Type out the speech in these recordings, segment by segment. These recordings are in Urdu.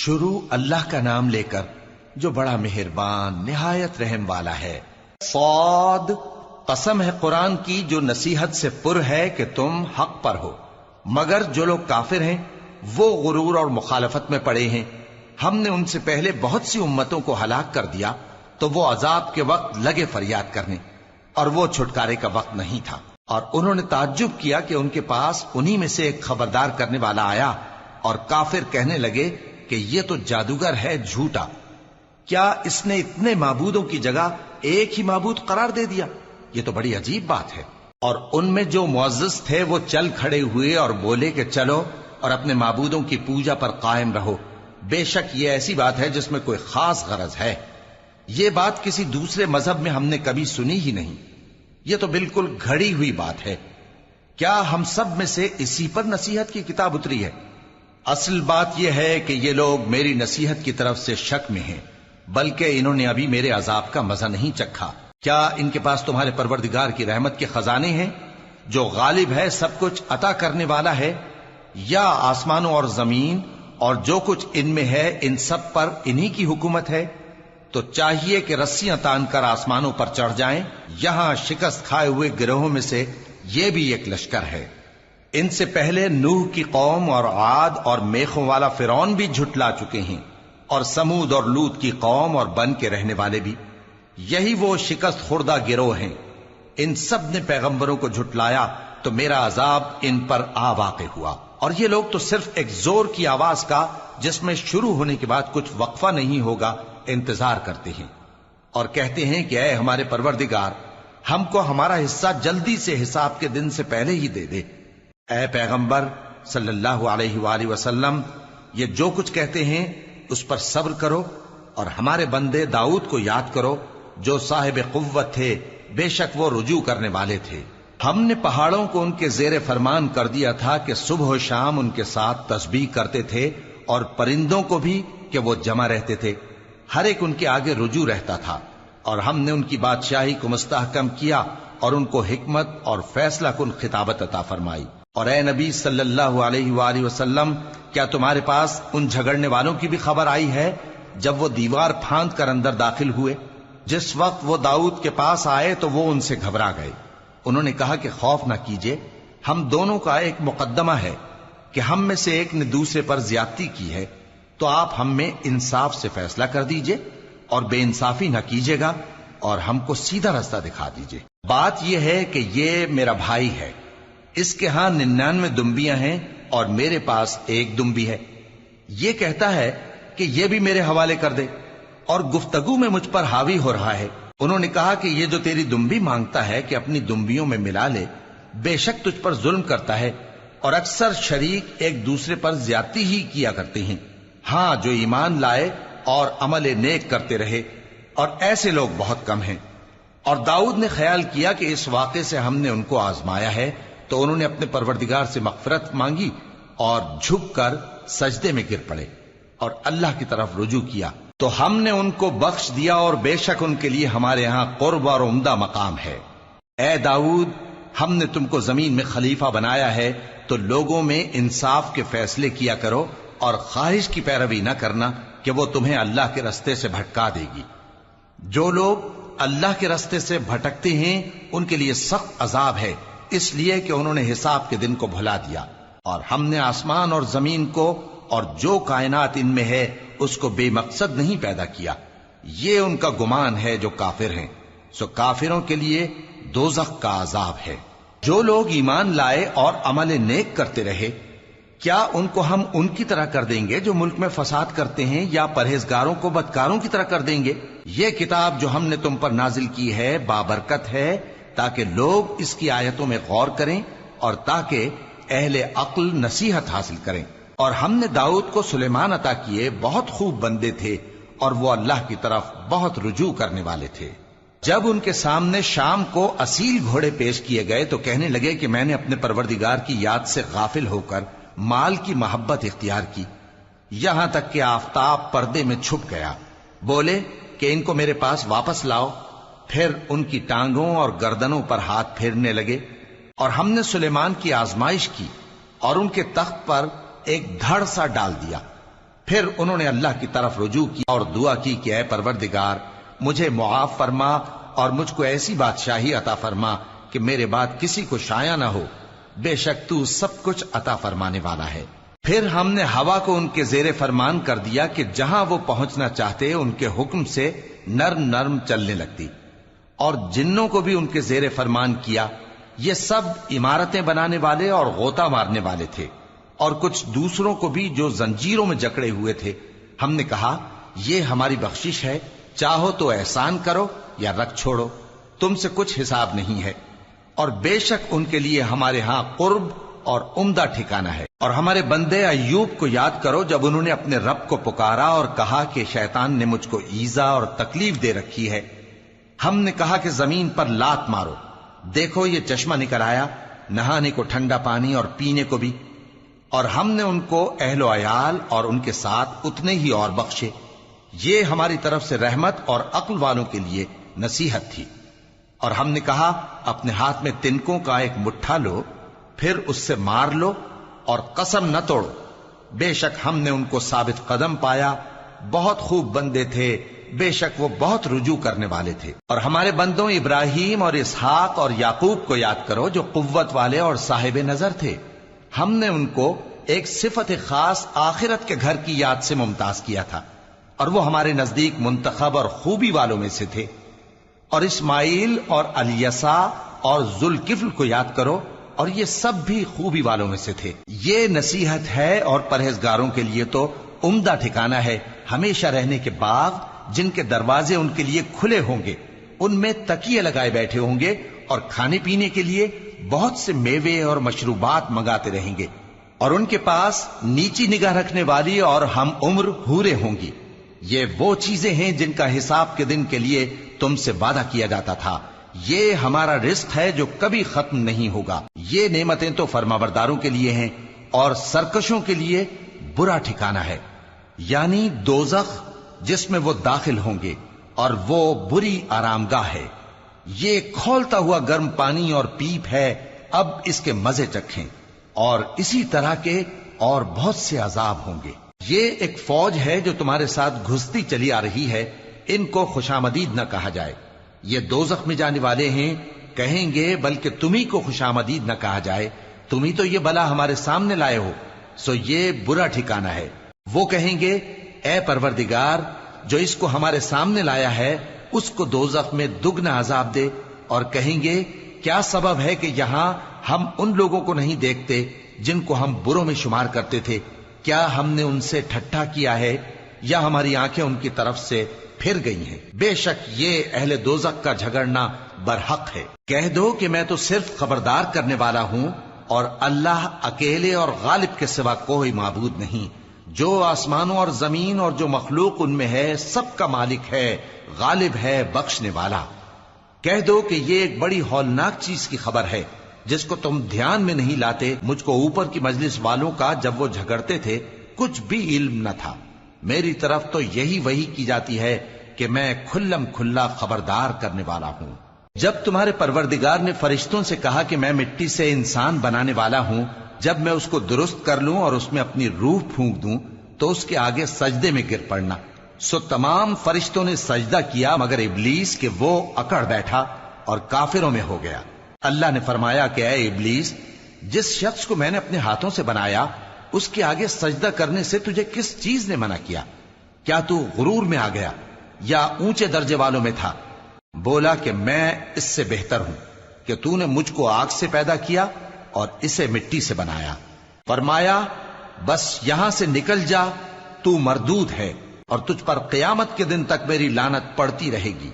شروع اللہ کا نام لے کر جو بڑا مہربان نہایت رحم والا ہے۔ صاد، قسم ہے قرآن کی جو نصیحت سے پر ہے کہ تم حق پر ہو، مگر جو لوگ کافر ہیں وہ غرور اور مخالفت میں پڑے ہیں۔ ہم نے ان سے پہلے بہت سی امتوں کو ہلاک کر دیا تو وہ عذاب کے وقت لگے فریاد کرنے، اور وہ چھٹکارے کا وقت نہیں تھا۔ اور انہوں نے تعجب کیا کہ ان کے پاس انہی میں سے ایک خبردار کرنے والا آیا، اور کافر کہنے لگے کہ یہ تو جادوگر ہے جھوٹا، کیا اس نے اتنے معبودوں کی جگہ ایک ہی معبود قرار دے دیا؟ یہ تو بڑی عجیب بات ہے۔ اور ان میں جو معزز تھے وہ چل کھڑے ہوئے اور بولے کہ چلو اور اپنے معبودوں کی پوجا پر قائم رہو، بے شک یہ ایسی بات ہے جس میں کوئی خاص غرض ہے، یہ بات کسی دوسرے مذہب میں ہم نے کبھی سنی ہی نہیں، یہ تو بالکل گھڑی ہوئی بات ہے۔ کیا ہم سب میں سے اسی پر نصیحت کی کتاب اتری ہے؟ اصل بات یہ ہے کہ یہ لوگ میری نصیحت کی طرف سے شک میں ہیں، بلکہ انہوں نے ابھی میرے عذاب کا مزہ نہیں چکھا۔ کیا ان کے پاس تمہارے پروردگار کی رحمت کے خزانے ہیں جو غالب ہے، سب کچھ عطا کرنے والا ہے؟ یا آسمانوں اور زمین اور جو کچھ ان میں ہے ان سب پر انہی کی حکومت ہے؟ تو چاہیے کہ رسیاں تان کر آسمانوں پر چڑھ جائیں۔ یہاں شکست کھائے ہوئے گروہوں میں سے یہ بھی ایک لشکر ہے۔ ان سے پہلے نوح کی قوم اور عاد اور میخوں والا فرعون بھی جھٹلا چکے ہیں، اور سمود اور لوط کی قوم اور بن کے رہنے والے بھی، یہی وہ شکست خوردہ گروہ ہیں۔ ان سب نے پیغمبروں کو جھٹلایا تو میرا عذاب ان پر آ واقع ہوا، اور یہ لوگ تو صرف ایک زور کی آواز کا جس میں شروع ہونے کے بعد کچھ وقفہ نہیں ہوگا انتظار کرتے ہیں، اور کہتے ہیں کہ اے ہمارے پروردگار، ہم کو ہمارا حصہ جلدی سے حساب کے دن سے پہلے ہی دے دے۔ اے پیغمبر صلی اللہ علیہ وآلہ وسلم، یہ جو کچھ کہتے ہیں اس پر صبر کرو، اور ہمارے بندے داؤد کو یاد کرو جو صاحب قوت تھے، بے شک وہ رجوع کرنے والے تھے۔ ہم نے پہاڑوں کو ان کے زیر فرمان کر دیا تھا کہ صبح و شام ان کے ساتھ تسبیح کرتے تھے، اور پرندوں کو بھی کہ وہ جمع رہتے تھے، ہر ایک ان کے آگے رجوع رہتا تھا۔ اور ہم نے ان کی بادشاہی کو مستحکم کیا اور ان کو حکمت اور فیصلہ کن خطابت عطا فرمائی۔ اور اے نبی صلی اللہ علیہ وآلہ وسلم، کیا تمہارے پاس ان جھگڑنے والوں کی بھی خبر آئی ہے جب وہ دیوار پھاند کر اندر داخل ہوئے؟ جس وقت وہ داؤد کے پاس آئے تو وہ ان سے گھبرا گئے۔ انہوں نے کہا کہ خوف نہ کیجیے، ہم دونوں کا ایک مقدمہ ہے کہ ہم میں سے ایک نے دوسرے پر زیادتی کی ہے، تو آپ ہم میں انصاف سے فیصلہ کر دیجئے اور بے انصافی نہ کیجیے گا، اور ہم کو سیدھا راستہ دکھا دیجئے۔ بات یہ ہے کہ یہ میرا بھائی ہے، اس کے ہاں 99 دمبیاں ہیں اور میرے پاس ایک دمبی ہے۔ یہ کہتا ہے کہ یہ بھی میرے حوالے کر دے، اور گفتگو میں مجھ پر حاوی ہو رہا ہے۔ انہوں نے کہا کہ یہ جو تیری دمبی مانگتا ہے کہ اپنی دمبیوں میں ملا لے، بے شک تجھ پر ظلم کرتا ہے، اور اکثر شریک ایک دوسرے پر زیادتی ہی کیا کرتے ہیں۔ ہاں، جو ایمان لائے اور عمل نیک کرتے رہے، اور ایسے لوگ بہت کم ہیں۔ اور داؤد نے خیال کیا کہ اس واقعے سے ہم نے ان کو آزمایا ہے، تو انہوں نے اپنے پروردگار سے مغفرت مانگی اور جھک کر سجدے میں گر پڑے اور اللہ کی طرف رجوع کیا، تو ہم نے ان کو بخش دیا، اور بے شک ان کے لیے ہمارے ہاں قرب اور عمدہ مقام ہے۔ اے داؤد، ہم نے تم کو زمین میں خلیفہ بنایا ہے، تو لوگوں میں انصاف کے فیصلے کیا کرو، اور خواہش کی پیروی نہ کرنا کہ وہ تمہیں اللہ کے رستے سے بھٹکا دے گی۔ جو لوگ اللہ کے رستے سے بھٹکتے ہیں ان کے لیے سخت عذاب ہے، اس لیے کہ انہوں نے حساب کے دن کو بھلا دیا۔ اور ہم نے آسمان اور زمین کو اور جو کائنات ان میں ہے اس کو بے مقصد نہیں پیدا کیا، یہ ان کا گمان ہے جو کافر ہیں، سو کافروں کے لیے دوزخ کا عذاب ہے۔ جو لوگ ایمان لائے اور عمل نیک کرتے رہے، کیا ان کو ہم ان کی طرح کر دیں گے جو ملک میں فساد کرتے ہیں، یا پرہیزگاروں کو بدکاروں کی طرح کر دیں گے؟ یہ کتاب جو ہم نے تم پر نازل کی ہے بابرکت ہے، تاکہ لوگ اس کی آیتوں میں غور کریں اور تاکہ اہل عقل نصیحت حاصل کریں۔ اور ہم نے داؤد کو سلیمان عطا کیے، بہت خوب بندے تھے، اور وہ اللہ کی طرف بہت رجوع کرنے والے تھے۔ جب ان کے سامنے شام کو اصیل گھوڑے پیش کیے گئے تو کہنے لگے کہ میں نے اپنے پروردگار کی یاد سے غافل ہو کر مال کی محبت اختیار کی، یہاں تک کہ آفتاب پردے میں چھپ گیا۔ بولے کہ ان کو میرے پاس واپس لاؤ۔ پھر ان کی ٹانگوں اور گردنوں پر ہاتھ پھیرنے لگے، اور ہم نے سلیمان کی آزمائش کی اور ان کے تخت پر ایک دھڑ سا ڈال دیا۔ پھر انہوں نے اللہ کی طرف رجوع کیا اور دعا کی کہ اے پروردگار مجھے معاف فرما اور مجھ کو ایسی بادشاہی عطا فرما کہ میرے بعد کسی کو شایع نہ ہو، بے شک تو سب کچھ عطا فرمانے والا ہے۔ پھر ہم نے ہوا کو ان کے زیر فرمان کر دیا کہ جہاں وہ پہنچنا چاہتے ان کے حکم سے نرم نرم چلنے لگتی، اور جنوں کو بھی ان کے زیر فرمان کیا۔ یہ سب عمارتیں بنانے والے اور غوطہ مارنے والے تھے، اور کچھ دوسروں کو بھی جو زنجیروں میں جکڑے ہوئے تھے۔ ہم نے کہا یہ ہماری بخشش ہے، چاہو تو احسان کرو یا رکھ چھوڑو، تم سے کچھ حساب نہیں ہے، اور بے شک ان کے لیے ہمارے ہاں قرب اور عمدہ ٹھکانہ ہے۔ اور ہمارے بندے ایوب کو یاد کرو جب انہوں نے اپنے رب کو پکارا اور کہا کہ شیطان نے مجھ کو ایذا اور تکلیف دے رکھی ہے۔ ہم نے کہا کہ زمین پر لات مارو، دیکھو یہ چشمہ نکل آیا، نہانے کو ٹھنڈا پانی اور پینے کو بھی، اور ہم نے ان کو اہل و عیال اور ان کے ساتھ اتنے ہی اور بخشے۔ یہ ہماری طرف سے رحمت اور عقل والوں کے لیے نصیحت تھی۔ اور ہم نے کہا اپنے ہاتھ میں تنکوں کا ایک مٹھا لو، پھر اس سے مار لو اور قسم نہ توڑو، بے شک ہم نے ان کو ثابت قدم پایا، بہت خوب بندے تھے، بے شک وہ بہت رجوع کرنے والے تھے۔ اور ہمارے بندوں ابراہیم اور اسحاق اور یعقوب کو یاد کرو جو قوت والے اور صاحب نظر تھے۔ ہم نے ان کو ایک صفت خاص آخرت کے گھر کی یاد سے ممتاز کیا تھا، اور وہ ہمارے نزدیک منتخب اور خوبی والوں میں سے تھے۔ اور اسماعیل اور الیسع اور ذوالکفل کو یاد کرو، اور یہ سب بھی خوبی والوں میں سے تھے۔ یہ نصیحت ہے اور پرہیزگاروں کے لیے تو عمدہ ٹھکانہ ہے، ہمیشہ رہنے کے باغ جن کے دروازے ان کے لیے کھلے ہوں گے، ان میں تکیے لگائے بیٹھے ہوں گے، اور کھانے پینے کے لیے بہت سے میوے اور مشروبات منگاتے رہیں گے، اور ان کے پاس نیچی نگاہ رکھنے والی اور ہم عمر حوریں ہوں گی۔ یہ وہ چیزیں ہیں جن کا حساب کے دن کے لیے تم سے وعدہ کیا جاتا تھا، یہ ہمارا رزق ہے جو کبھی ختم نہیں ہوگا۔ یہ نعمتیں تو فرمانبرداروں کے لیے ہیں، اور سرکشوں کے لیے برا ٹھکانہ ہے، یعنی دوزخ جس میں وہ داخل ہوں گے، اور وہ بری آرام گاہ ہے۔ یہ کھولتا ہوا گرم پانی اور پیپ ہے، اب اس کے مزے چکھیں، اور اسی طرح کے اور بہت سے عذاب ہوں گے۔ یہ ایک فوج ہے جو تمہارے ساتھ گھستی چلی آ رہی ہے، ان کو خوشامدید نہ کہا جائے۔ یہ دوزخ میں جانے والے ہیں، کہیں گے بلکہ تمہیں کو خوشامدید نہ کہا جائے، تمہیں تو یہ بلا ہمارے سامنے لائے ہو، سو یہ برا ٹھکانہ ہے۔ وہ کہیں گے اے پروردگار جو اس کو ہمارے سامنے لایا ہے اس کو دوزخ میں دگنا عذاب دے، اور کہیں گے کیا سبب ہے کہ یہاں ہم ان لوگوں کو نہیں دیکھتے جن کو ہم بروں میں شمار کرتے تھے؟ کیا ہم نے ان سے ٹھٹھا کیا ہے یا ہماری آنکھیں ان کی طرف سے پھر گئی ہیں؟ بے شک یہ اہل دوزخ کا جھگڑنا برحق ہے۔ کہہ دو کہ میں تو صرف خبردار کرنے والا ہوں، اور اللہ اکیلے اور غالب کے سوا کوئی معبود نہیں۔ جو آسمانوں اور زمین اور جو مخلوق ان میں ہے سب کا مالک ہے، غالب ہے، بخشنے والا۔ کہہ دو کہ یہ ایک بڑی ہولناک چیز کی خبر ہے جس کو تم دھیان میں نہیں لاتے۔ مجھ کو اوپر کی مجلس والوں کا جب وہ جھگڑتے تھے کچھ بھی علم نہ تھا، میری طرف تو یہی وحی کی جاتی ہے کہ میں کھلم کھلا خبردار کرنے والا ہوں۔ جب تمہارے پروردگار نے فرشتوں سے کہا کہ میں مٹی سے انسان بنانے والا ہوں، جب میں اس کو درست کر لوں اور اس میں اپنی روح پھونک دوں تو اس کے آگے سجدے میں گر پڑنا۔ سو تمام فرشتوں نے سجدہ کیا مگر ابلیس کہ وہ اکڑ بیٹھا اور کافروں میں ہو گیا۔ اللہ نے فرمایا کہ اے ابلیس، جس شخص کو میں نے اپنے ہاتھوں سے بنایا اس کے آگے سجدہ کرنے سے تجھے کس چیز نے منع کیا؟ کیا تو غرور میں آ گیا یا اونچے درجے والوں میں تھا؟ بولا کہ میں اس سے بہتر ہوں کہ تو نے مجھ کو آگ سے پیدا کیا اور اسے مٹی سے بنایا۔ فرمایا بس یہاں سے نکل جا، تو مردود ہے اور تجھ پر قیامت کے دن تک میری لعنت پڑتی رہے گی۔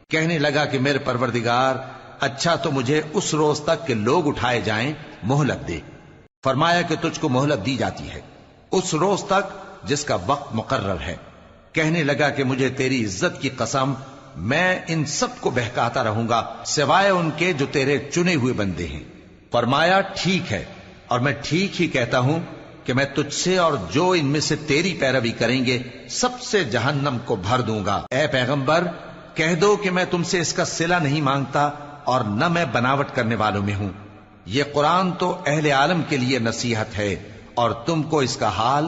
کہنے لگا کہ میرے پروردگار اچھا تو مجھے اس روز تک کہ لوگ اٹھائے جائیں مہلت دے۔ فرمایا کہ تجھ کو مہلت دی جاتی ہے اس روز تک جس کا وقت مقرر ہے۔ کہنے لگا کہ مجھے تیری عزت کی قسم میں ان سب کو بہکاتا رہوں گا سوائے ان کے جو تیرے چنے ہوئے بندے ہیں۔ فرمایا ٹھیک ہے، اور میں ٹھیک ہی کہتا ہوں کہ میں تجھ سے اور جو ان میں سے تیری پیروی کریں گے سب سے جہنم کو بھر دوں گا۔ اے پیغمبر کہہ دو کہ میں تم سے اس کا صلہ نہیں مانگتا اور نہ میں بناوٹ کرنے والوں میں ہوں۔ یہ قرآن تو اہل عالم کے لیے نصیحت ہے، اور تم کو اس کا حال